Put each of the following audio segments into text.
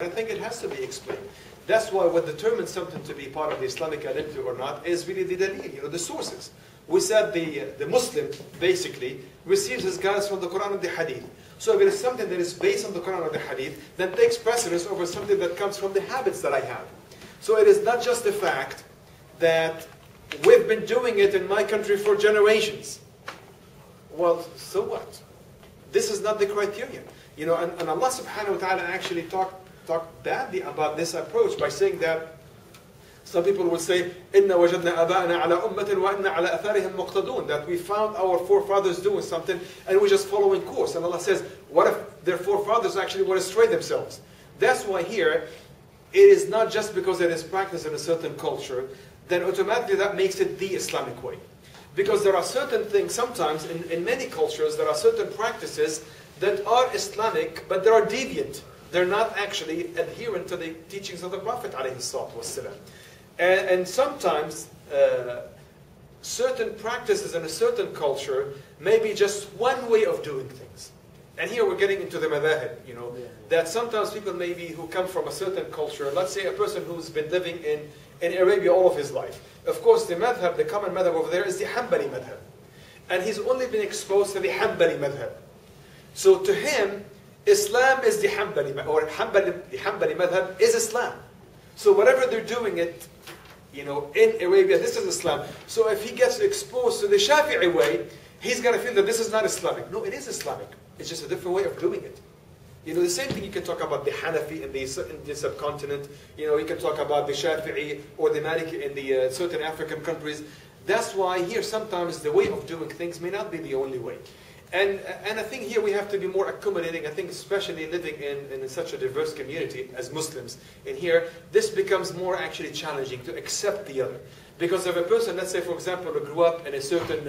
I think it has to be explained. That's why what determines something to be part of the Islamic identity or not is really the dalil, the sources. We said the Muslim basically receives his guidance from the Quran and the Hadith. So if it is something that is based on the Quran or the Hadith, then takes precedence over something that comes from the habits that I have. So it is not just the fact that we've been doing it in my country for generations. Well, so what? This is not the criterion. And Allah subhanahu wa ta'ala actually talked badly about this approach by saying that some people will say, إِنَّا وَجَدْنَا أَبَاءَنَا عَلَىٰ أُمَّةٍ وَإِنَّا عَلَىٰ أَثَارِهِمْ مُقْتَدُونَ, that we found our forefathers doing something and we're just following course. And Allah says, what if their forefathers actually want to stray themselves? That's why here, it is not just because it is practiced in a certain culture, then automatically that makes it the Islamic way. Because there are certain things, sometimes in many cultures, there are certain practices that are Islamic, but they are deviant. They're not actually adherent to the teachings of the Prophet ﷺ. And sometimes certain practices in a certain culture may be just one way of doing things. And here we're getting into the madhahib, that sometimes people maybe who come from a certain culture, let's say a person who's been living in Arabia all of his life. Of course, the madhab, the common madhab over there is the Hanbali madhab. And he's only been exposed to the Hanbali madhab. So to him, Islam is the Hanbali, or the Hanbali madhab is Islam. So whatever they're doing it, in Arabia, this is Islam. So if he gets exposed to the Shafi'i way, he's going to feel that this is not Islamic. No, it is Islamic. It's just a different way of doing it. The same thing you can talk about the Hanafi in the subcontinent. You can talk about the Shafi'i or the Maliki in the certain African countries. That's why here sometimes the way of doing things may not be the only way. And I think here we have to be more accommodating. I think especially living in such a diverse community as Muslims. And here, this becomes more actually challenging to accept the other. Because if a person, let's say for example, grew up in a certain,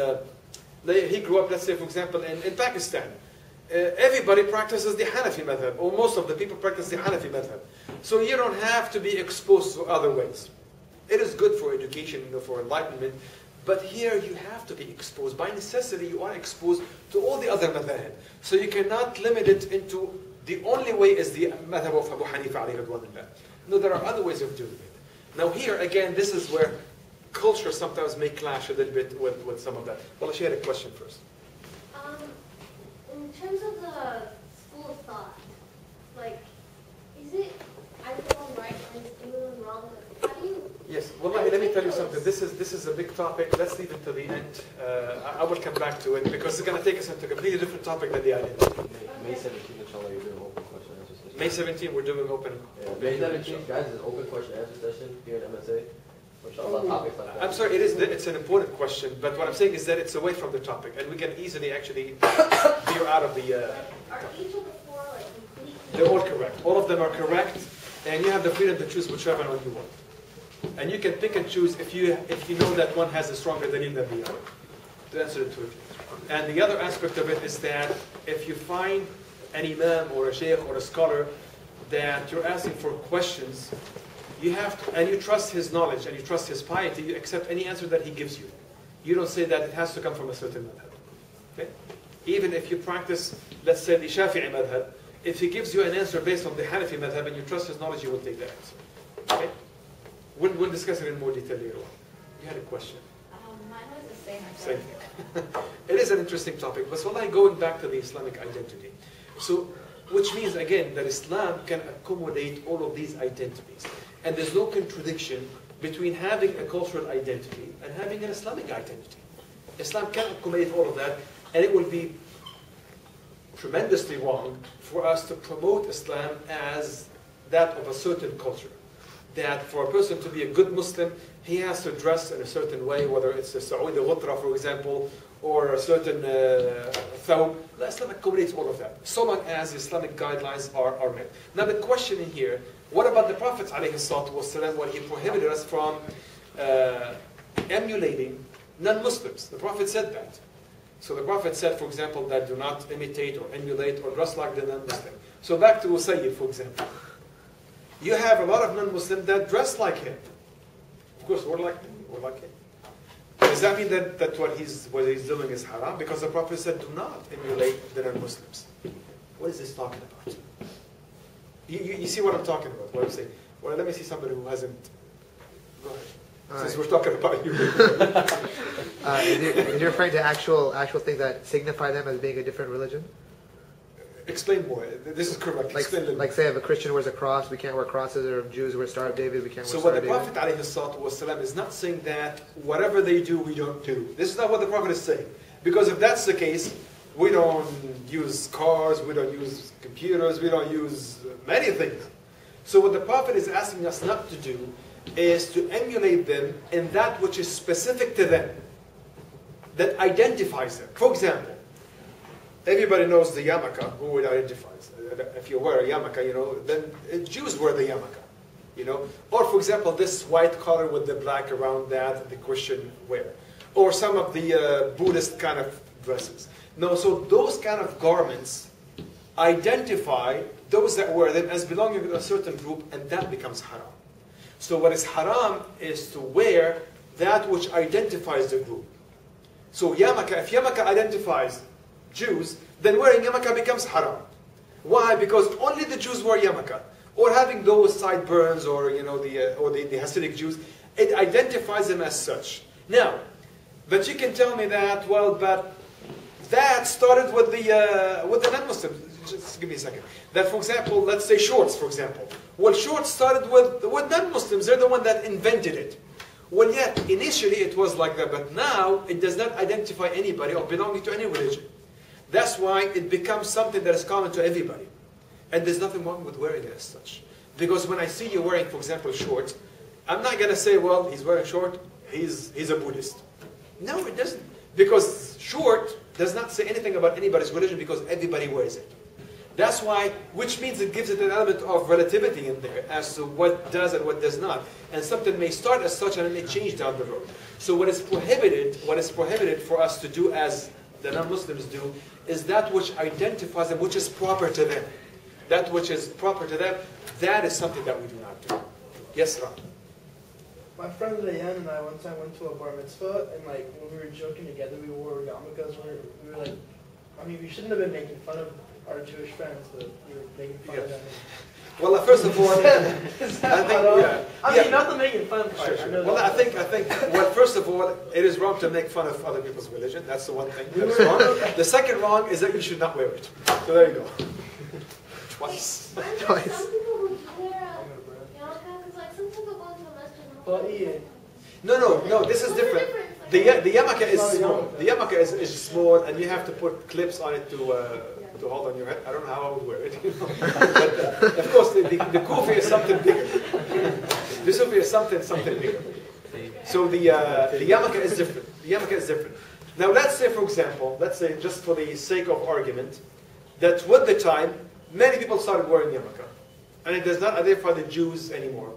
he grew up, let's say for example, in Pakistan. Everybody practices the Hanafi madhab, or most of the people practice the Hanafi madhab. So you don't have to be exposed to other ways. It is good for education, for enlightenment. But here you have to be exposed. By necessity, you are exposed to all the other madhahib. So you cannot limit it into the only way is the madhab of Abu Hanifa alayhi radwanullah. No, there are other ways of doing it. Now here, again, this is where culture sometimes may clash a little bit with some of that. Well, she had a question first. In terms of the school of thought, is it either one right and either one wrong? How do you... Yes, wallahi, let me tell you something. This is a big topic. Let's leave it to the end. I will come back to it because it's going to take us into a completely different topic than the identity. May 17th, inshallah, you're doing open question and answer session. May 17th, we're doing open. May 17th, guys, is open question and answer session here at MSA. Inshallah, topics like that. I'm sorry, it's an important question, but what I'm saying is that it's away from the topic, and we can easily actually veer out of the. Are each of the four completely? They're all correct. All of them are correct, and you have the freedom to choose whichever one you want. And you can pick and choose if you know that one has a stronger dalil than the other. To answer it to it. And the other aspect of it is that if you find an imam or a sheikh or a scholar that you're asking for questions, you have to, and you trust his knowledge and you trust his piety, you accept any answer that he gives you. You don't say that it has to come from a certain madhab. Okay? Even if you practice, let's say, the Shafi'i madhab, if he gives you an answer based on the Hanafi madhab and you trust his knowledge, you will take that answer. Okay? We'll discuss it in more detail later on. You had a question? Mine was the same. Same thing. It is an interesting topic, but so going back to the Islamic identity. So, which means again that Islam can accommodate all of these identities. And there's no contradiction between having a cultural identity and having an Islamic identity. Islam can accommodate all of that, and it will be tremendously wrong for us to promote Islam as that of a certain culture. That for a person to be a good Muslim, he has to dress in a certain way, whether it's a Saudi ghutra, for example, or a certain thawb. Islam accommodates all of that, so long as Islamic guidelines are met. Now the question in here, what about the Prophet ﷺ when he prohibited us from emulating non-Muslims? The Prophet said that. So the Prophet said, for example, that do not imitate or emulate or dress like the non-Muslim. So back to Usayyid, for example. You have a lot of non-Muslims that dress like him. Of course, we're like him. Does that mean that what he's doing is haram? Because the Prophet said, do not emulate the non-Muslims. What is this talking about? You see what I'm talking about, what I'm saying. Well, let me see somebody who hasn't. Go ahead. Since Right. we're talking about you. Is you referring to actual things that signify them as being a different religion? Explain more. This is correct. Explain a little Like bit. say if a Christian wears a cross, we can't wear crosses, or if Jews wear Star of David, we can't So wear what Star the of Prophet David. ﷺ is not saying that whatever they do, we don't do. This is not what the Prophet is saying. Because if that's the case, we don't use cars, we don't use computers, we don't use many things. So what the Prophet is asking us not to do is to emulate them in that which is specific to them, that identifies them. For example, everybody knows the yarmulke, who it identifies. If you wear a yarmulke, then Jews wear the yarmulke, Or for example, this white collar with the black around that the Christian wear. Or some of the Buddhist kind of dresses. No, so those kind of garments identify those that wear them as belonging to a certain group, and that becomes haram. So what is haram is to wear that which identifies the group. So yarmulke, if yarmulke identifies Jews, then wearing yarmulke becomes haram. Why? Because only the Jews wear yarmulke. Or having those sideburns, or the Hasidic Jews, it identifies them as such. Now, but you can tell me that, well, but that started with the non-Muslims. Just give me a second. That, for example, let's say shorts, for example. Well, shorts started with non-Muslims. They're the one that invented it. Well, yet, initially it was like that, but now it does not identify anybody or belonging to any religion. That's why it becomes something that is common to everybody. And there's nothing wrong with wearing it as such. Because when I see you wearing, for example, shorts, I'm not going to say, well, he's wearing short, he's a Buddhist. No, it doesn't. Because short does not say anything about anybody's religion, because everybody wears it. That's why, which means it gives it an element of relativity in there as to what does and what does not. And something may start as such and it may change down the road. So what is prohibited for us to do as the non-Muslims do is that which identifies them, which is proper to them. That which is proper to them, that is something that we do not do. Yes, Ram? My friend Rayan and I one time went to a bar mitzvah, and like when we were joking together, we wore yarmulkes. We were like, I mean, we shouldn't have been making fun of our Jewish friends, but we were making fun of them. Well, first of all, I mean, not the making fun part. Sure. Well, I think, well, first of all, it is wrong to make fun of other people's religion. That's the one thing that's wrong. The second wrong is that you should not wear it. So there you go. Twice. Twice. Some people who wear yarmulke, because like some people go to the masjid. No, this is different. The yarmulke is small. The yarmulke is small, and you have to put clips on it to hold on your head. I don't know how I would wear it. But of course, the kufi is something bigger. The sufi is something bigger. So the yarmulke is different. The yarmulke is different. Now let's say, for example, just for the sake of argument, that with the time, many people started wearing yarmulke, and it does not identify the Jews anymore.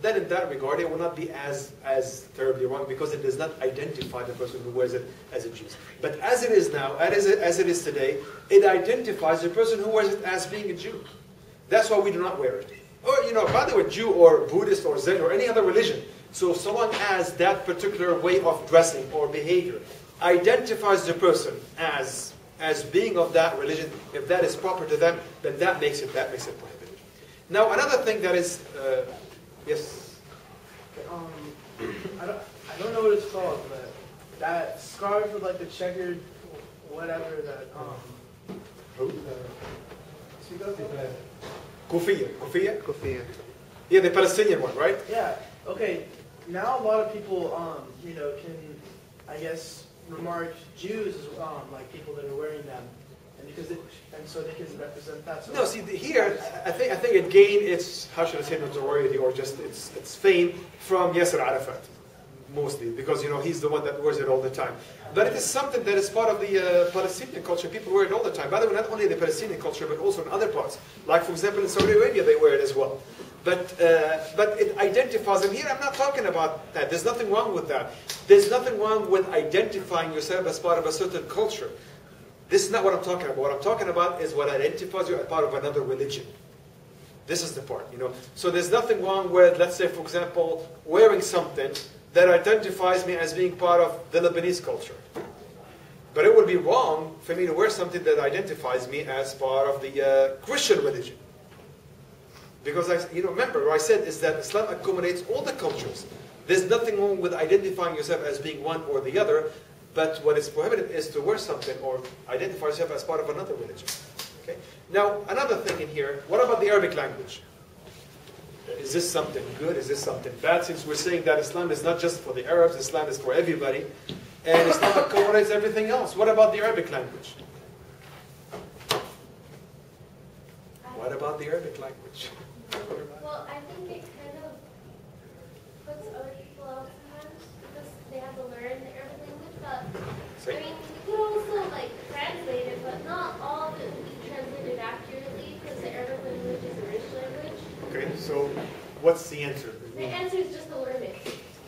Then in that regard, it will not be as terribly wrong, because it does not identify the person who wears it as a Jew. But as it is now, as it is today, it identifies the person who wears it as being a Jew. That's why we do not wear it. Or, by the way, Jew or Buddhist or Zen or any other religion. So long as that particular way of dressing or behavior identifies the person as being of that religion, if that is proper to them, then that makes it prohibited. Now, another thing that is... yes. I don't know what it's called, but that scarf with like the checkered, whatever that. Who? Speak up. Kufiya. Yeah, the Palestinian one, right? Yeah. Okay. Now a lot of people, can, I guess, remark Jews as like people that are wearing them. So they can represent that. So no, see, here, I think it gained its, how should I say, notoriety, or just its fame from Yasser Arafat, mostly, because, he's the one that wears it all the time. But it is something that is part of the Palestinian culture. People wear it all the time. By the way, not only the Palestinian culture, but also in other parts. Like, for example, in Saudi Arabia, they wear it as well. But it identifies them. Here, I'm not talking about that. There's nothing wrong with that. There's nothing wrong with identifying yourself as part of a certain culture. This is not what I'm talking about. What I'm talking about is what identifies you as part of another religion. This is the part, So there's nothing wrong with, let's say, for example, wearing something that identifies me as being part of the Lebanese culture. But it would be wrong for me to wear something that identifies me as part of the Christian religion. Because remember what I said is that Islam accommodates all the cultures. There's nothing wrong with identifying yourself as being one or the other, but what is prohibited is to wear something or identify yourself as part of another religion. Okay? Now, another thing in here, what about the Arabic language? Is this something good? Is this something bad? Since we're saying that Islam is not just for the Arabs, Islam is for everybody, and Islam accommodates everything else. What about the Arabic language? What about the Arabic language? Well, I think it kind of puts other people out sometimes because they have to learn the Arabic language. But I mean, you could also like translate it, but not all of it will be translated accurately because the Arabic language is a rich language. Okay, so what's the answer? The answer is just to learn it.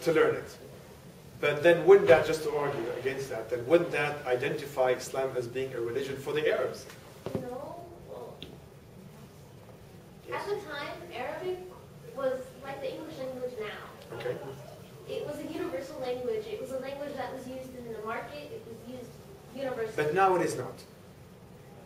To learn it. But then wouldn't that, just to argue against that, then wouldn't that identify Islam as being a religion for the Arabs? No. Well, at the time, Arabic was like the English language now. Okay. It was a universal language. It was a language that was used in the market. It was used universally. But now it is not.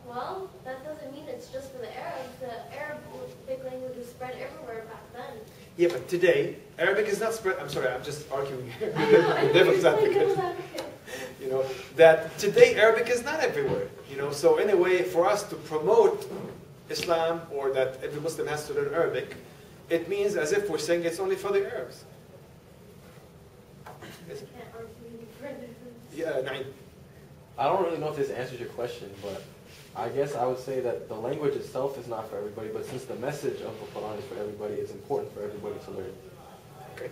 Well, that doesn't mean it's just for the Arabs. The Arabic language was spread everywhere back then. Yeah, but today, Arabic is not spread. I'm sorry, I'm just arguing here. I know, Devil's advocate. devil's advocate. You know, that today Arabic is not everywhere. You know, so in a way, for us to promote Islam or that every Muslim has to learn Arabic, it means as if we're saying it's only for the Arabs. Yes. Can't argue further. Yeah, Naeem. I don't really know if this answers your question, but I guess I would say that the language itself is not for everybody, but since the message of the Quran is for everybody, it's important for everybody to learn. Okay.